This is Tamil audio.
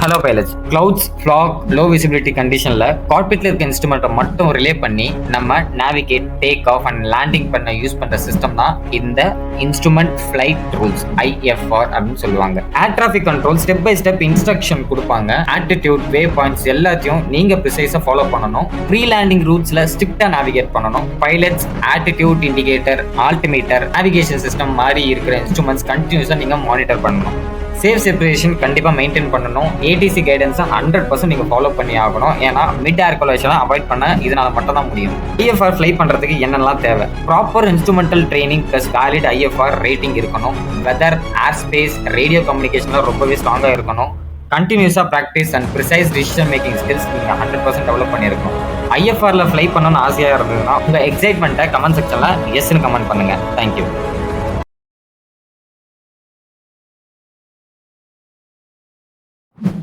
Hello pilots, clouds, fog, low visibility கண்டிஷனில் காக்பிட்ல இருக்க இன்ஸ்ட்ருமெண்ட்டை மட்டும் ரிலே பண்ணி நம்ம navigate, take off and landing பண்ண யூஸ் பண்ணுற சிஸ்டம் தான் இந்த இன்ஸ்ட்ருமெண்ட் ஃபிளைட் ரூல்ஸ், IFR அப்படின்னு சொல்லுவாங்க. Air traffic control step by step instruction கொடுப்பாங்க. ஆட்டிடியூட், வே பாயிண்ட்ஸ் எல்லாத்தையும் நீங்கள் ப்ரிசைஸாக ஃபாலோ பண்ணணும். ப்ரீ லேண்டிங் ரூட்ஸில் ஸ்ட்ரிக்டாக நேவிகேட் பண்ணணும். Pilots attitude indicator, altimeter, navigation system மாதிரி இருக்கிற இன்ஸ்ட்ருமெண்ட்ஸ் கண்டினியூஸாக நீங்கள் மானிட்டர் பண்ணணும். சேஃப் செப்பரேஷன் கண்டிப்பாக மெயின்டைன் பண்ணணும். ATC கைடன்ஸை 100% நீங்கள் ஃபாலோ பண்ணி ஆகணும். ஏன்னா மிட் ஏர் கொலேஷனை அவாய்ட் பண்ண இதனால் மட்டும் தான் முடியும். IFR ஃப்ளை பண்ணுறதுக்கு என்னெல்லாம் தேவை? Proper instrumental training plus valid IFR rating இருக்கணும். வெதர், ஏர் ஸ்பேஸ், ரேடியோ கம்யூனிகேஷனில் ரொம்பவே ஸ்ட்ராங்காக இருக்கணும். கண்டினியூஸாக practice and precise decision making skills நீங்கள் 100% டெவலப் பண்ணியிருக்கணும். IFRல ஃப்ளை பண்ணணும்னு ஆசையாக இருந்ததுன்னா உங்கள் எக்ஸைட்மெண்ட்டை கமெண்ட் செக்ஷனில் எஸ்ன்னு கமெண்ட் பண்ணுங்கள். தேங்க்யூ.